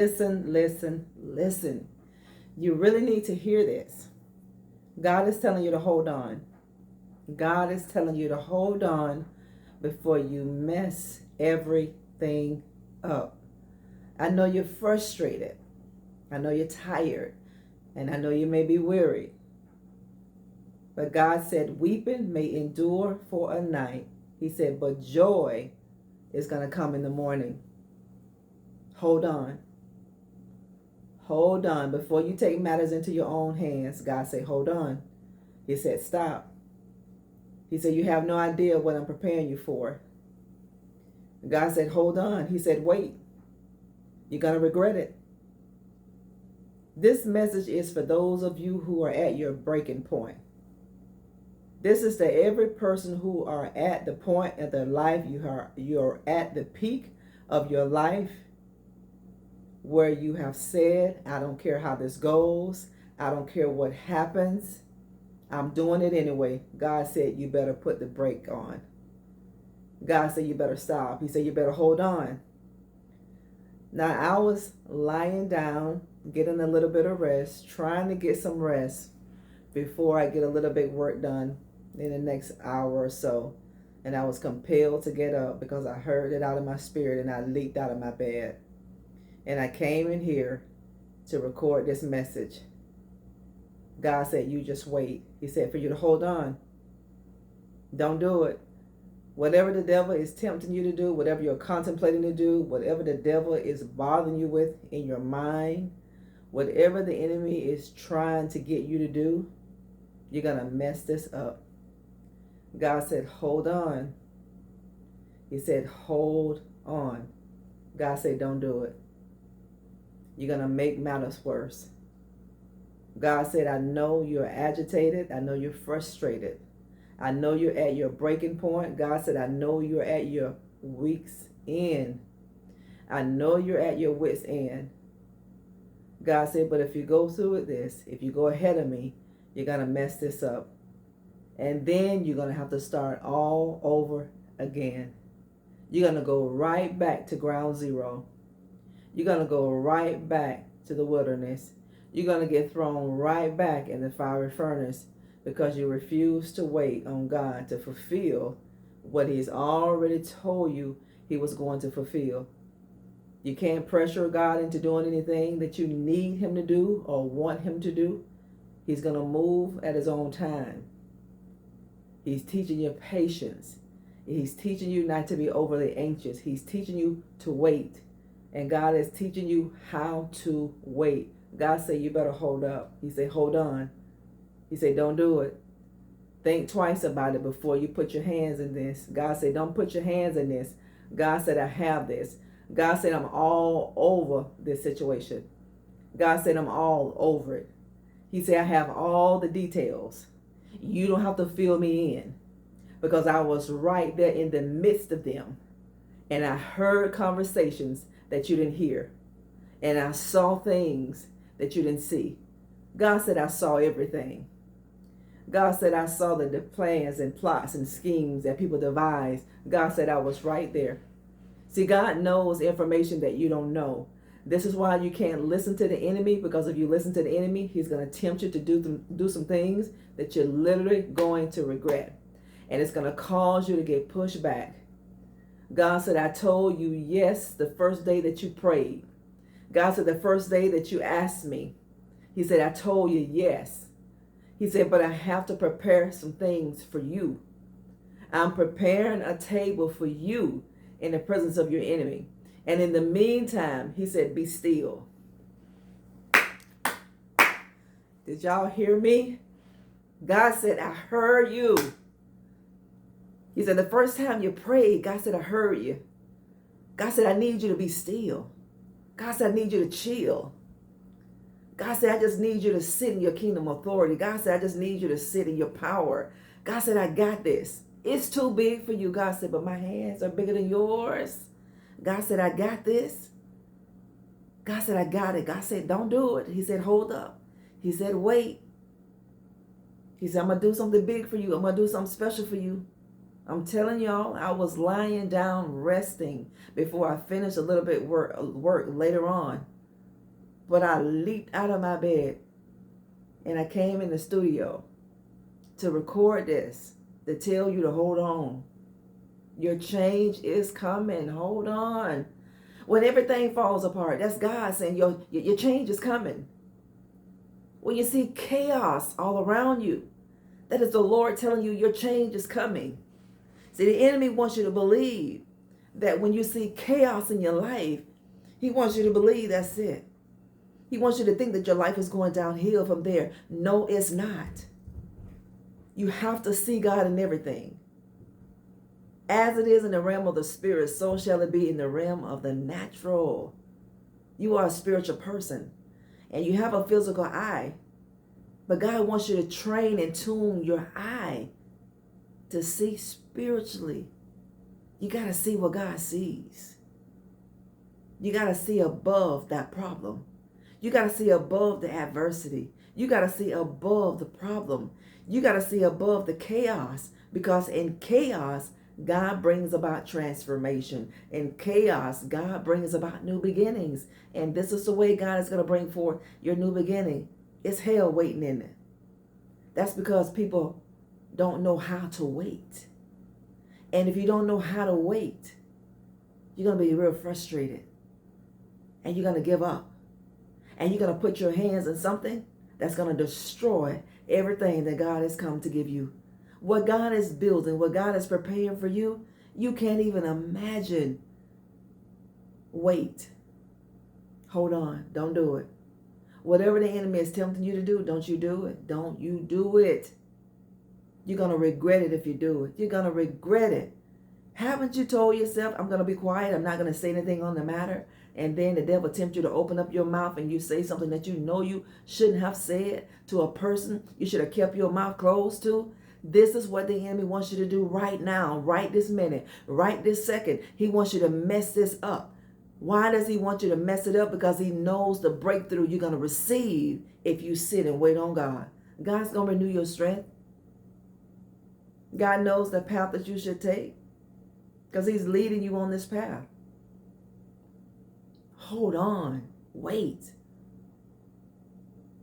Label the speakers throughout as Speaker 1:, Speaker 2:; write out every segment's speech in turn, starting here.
Speaker 1: Listen, listen, listen. You really need to hear this. God is telling you to hold on. God is telling you to hold on before you mess everything up. I know you're frustrated. I know you're tired. And I know you may be weary. But God said, weeping may endure for a night. He said, but joy is going to come in the morning. Hold on. Hold on. Before you take matters into your own hands, God said, hold on. He said, stop. He said, you have no idea what I'm preparing you for. God said, hold on. He said, wait. You're going to regret it. This message is for those of you who are at your breaking point. This is to every person who are at the point of their life. You're at the peak of your life where you have said, I don't care how this goes. I don't care what happens. I'm doing it anyway. God said, you better put the brake on. God said, you better stop. He said, you better hold on. Now, I was lying down, getting a little bit of rest, trying to get some rest before I get a little bit work done in the next hour or so. And I was compelled to get up because I heard it out of my spirit and I leaped out of my bed. And I came in here to record this message. God said, you just wait. He said for you to hold on. Don't do it. Whatever the devil is tempting you to do, whatever you're contemplating to do, whatever the devil is bothering you with in your mind, whatever the enemy is trying to get you to do, you're going to mess this up. God said, hold on. He said, hold on. God said, don't do it. You're going to make matters worse. God said, I know you're agitated. I know you're frustrated. I know you're at your breaking point. God said, I know you're at your week's end. I know you're at your wit's end. God said, but if you go through with this, if you go ahead of me, you're going to mess this up. And then you're going to have to start all over again. You're going to go right back to ground zero. You're going to go right back to the wilderness. You're going to get thrown right back in the fiery furnace because you refuse to wait on God to fulfill what He's already told you He was going to fulfill. You can't pressure God into doing anything that you need Him to do or want Him to do. He's going to move at His own time. He's teaching you patience. He's teaching you not to be overly anxious. He's teaching you to wait. And God is teaching you how to wait. God said, you better hold up. He said, hold on. He said, don't do it. Think twice about it before you put your hands in this. God said, don't put your hands in this. God said, I have this. God said, I'm all over this situation. God said, I'm all over it. He said, I have all the details. You don't have to fill me in because I was right there in the midst of them. And I heard conversations that you didn't hear. And I saw things that you didn't see. God said, I saw everything. God said, I saw the plans and plots and schemes that people devised. God said, I was right there. See, God knows information that you don't know. This is why you can't listen to the enemy, because if you listen to the enemy, he's going to tempt you to do some things that you're literally going to regret. And it's going to cause you to get pushed back. God said, I told you yes the first day that you prayed. God said, the first day that you asked me, He said, I told you yes. He said, but I have to prepare some things for you. I'm preparing a table for you in the presence of your enemy. And in the meantime, He said, be still. Did y'all hear me? God said, I heard you. He said, the first time you prayed, God said, I heard you. God said, I need you to be still. God said, I need you to chill. God said, I just need you to sit in your kingdom authority. God said, I just need you to sit in your power. God said, I got this. It's too big for you. God said, but my hands are bigger than yours. God said, I got this. God said, I got it. God said, don't do it. He said, hold up. He said, wait. He said, I'm going to do something big for you. I'm going to do something special for you. I'm telling y'all, I was lying down resting before I finished a little bit work later on. But I leaped out of my bed and I came in the studio to record this, to tell you to hold on. Your change is coming. Hold on. When everything falls apart, that's God saying your change is coming. When you see chaos all around you, that is the Lord telling you your change is coming. See, the enemy wants you to believe that when you see chaos in your life, he wants you to believe that's it. He wants you to think that your life is going downhill from there. No, it's not. You have to see God in everything. As it is in the realm of the spirit, so shall it be in the realm of the natural. You are a spiritual person and you have a physical eye, but God wants you to train and tune your eye to see spiritually. You got to see what God sees. You got to see above that problem. You got to see above the adversity. You got to see above the problem. You got to see above the chaos, because in chaos, God brings about transformation. In chaos, God brings about new beginnings. And this is the way God is going to bring forth your new beginning. It's hell waiting in it. That's because people don't know how to wait. And if you don't know how to wait, you're going to be real frustrated. And you're going to give up. And you're going to put your hands in something that's going to destroy everything that God has come to give you. What God is building, what God is preparing for you, you can't even imagine. Wait. Hold on. Don't do it. Whatever the enemy is tempting you to do, don't you do it. Don't you do it. You're going to regret it if you do it. You're going to regret it. Haven't you told yourself, I'm going to be quiet, I'm not going to say anything on the matter? And then the devil tempts you to open up your mouth and you say something that you know you shouldn't have said to a person you should have kept your mouth closed to. This is what the enemy wants you to do right now, right this minute, right this second. He wants you to mess this up. Why does he want you to mess it up? Because he knows the breakthrough you're going to receive if you sit and wait on God. God's going to renew your strength. God knows the path that you should take because he's leading you on this path. Hold on. Wait.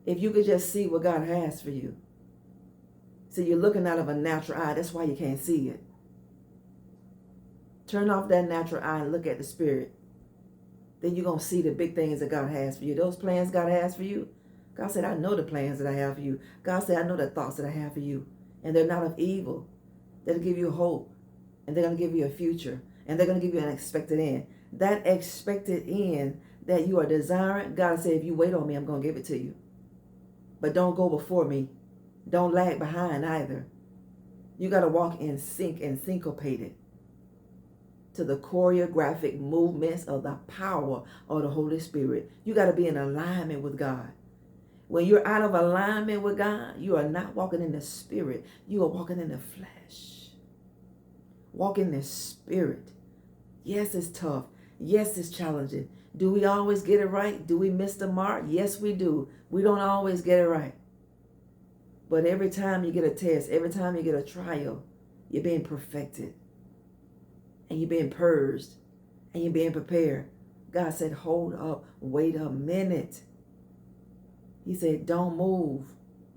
Speaker 1: If you could just see what God has for you. See, you're looking out of a natural eye. That's why you can't see it. Turn off that natural eye and look at the spirit. Then you're going to see the big things that God has for you. Those plans God has for you. God said, I know the plans that I have for you. God said, I know the thoughts that I have for you. And they're not of evil. They'll give you hope. And they're going to give you a future. And they're going to give you an expected end. That expected end that you are desiring, God said, if you wait on me, I'm going to give it to you. But don't go before me. Don't lag behind either. You got to walk in sync and syncopated to the choreographic movements of the power of the Holy Spirit. You got to be in alignment with God. When you're out of alignment with God, you are not walking in the spirit. You are walking in the flesh. Walk in the spirit. Yes, it's tough. Yes, it's challenging. Do we always get it right? Do we miss the mark? Yes, we do. We don't always get it right. But every time you get a test, every time you get a trial, you're being perfected. And you're being purged. And you're being prepared. God said, hold up. Wait a minute. He said, don't move.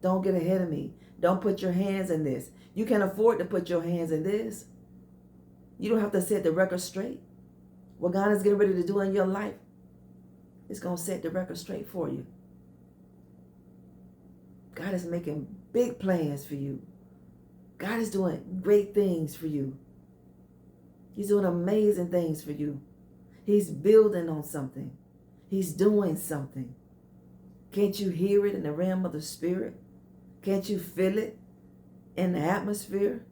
Speaker 1: Don't get ahead of me. Don't put your hands in this. You can't afford to put your hands in this. You don't have to set the record straight. What God is getting ready to do in your life is going to set the record straight for you. God is making big plans for you. God is doing great things for you. He's doing amazing things for you. He's building on something. He's doing something. Can't you hear it in the realm of the spirit? Can't you feel it in the atmosphere?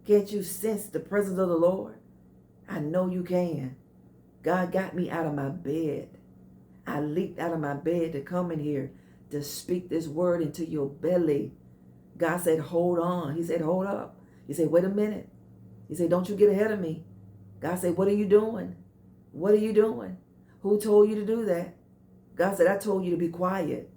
Speaker 1: Can't you sense the presence of the Lord? I know you can. God got me out of my bed. I leaped out of my bed to come in here to speak this word into your belly. God said, hold on. He said, hold up. He said, wait a minute. He said, don't you get ahead of me. God said, what are you doing? What are you doing? Who told you to do that? God said, I told you to be quiet.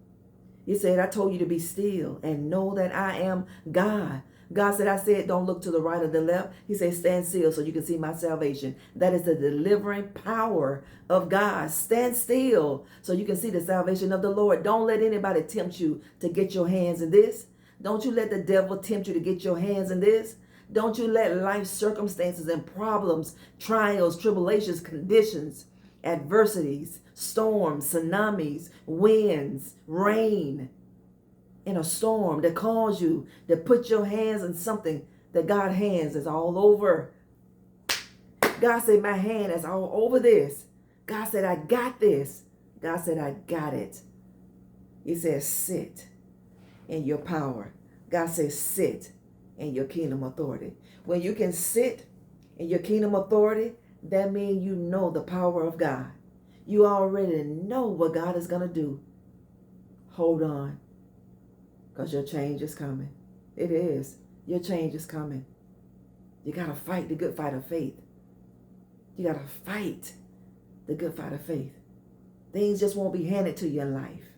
Speaker 1: He said, I told you to be still and know that I am God. God said, I said, don't look to the right or the left. He said, stand still so you can see my salvation. That is the delivering power of God. Stand still so you can see the salvation of the Lord. Don't let anybody tempt you to get your hands in this. Don't you let the devil tempt you to get your hands in this. Don't you let life circumstances and problems, trials, tribulations, conditions, adversities, storms, tsunamis, winds, rain in a storm that cause you to put your hands in something that God's hands is all over. God said, my hand is all over this. God said, I got this. God said, I got it. He says, sit in your power. God says, sit in your kingdom authority. When you can sit in your kingdom authority, that means you know the power of God. You already know what God is going to do. Hold on, because your change is coming. It is. Your change is coming. You got to fight the good fight of faith. You got to fight the good fight of faith. Things just won't be handed to you in life.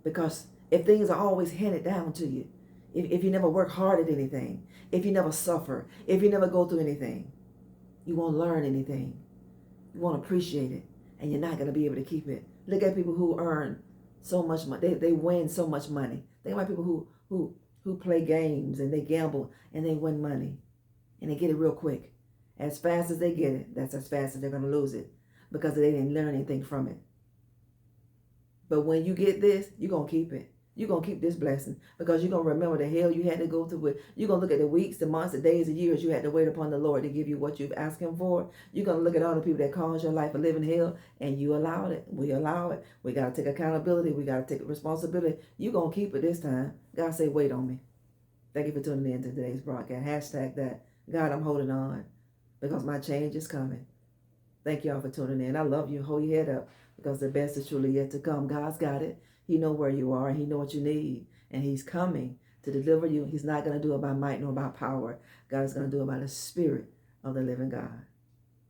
Speaker 1: Because if things are always handed down to you, if you never work hard at anything, if you never suffer, if you never go through anything, you won't learn anything. You won't appreciate it, and you're not going to be able to keep it. Look at people who earn so much money. They win so much money. Think about people who play games and they gamble and they win money and they get it real quick. As fast as they get it, that's as fast as they're going to lose it because they didn't learn anything from it. But when you get this, you're going to keep it. You're going to keep this blessing because you're going to remember the hell you had to go through. You're going to look at the weeks, the months, the days, the years you had to wait upon the Lord to give you what you've asked him for. You're going to look at all the people that caused your life a living hell, and you allowed it. We allow it. We got to take accountability. We got to take responsibility. You're going to keep it this time. God say, wait on me. Thank you for tuning in to today's broadcast. Hashtag that. God, I'm holding on because my change is coming. Thank y'all for tuning in. I love you. Hold your head up because the best is truly yet to come. God's got it. He knows where you are. He knows what you need. And he's coming to deliver you. He's not going to do it by might nor by power. God is going to do it by the Spirit of the living God.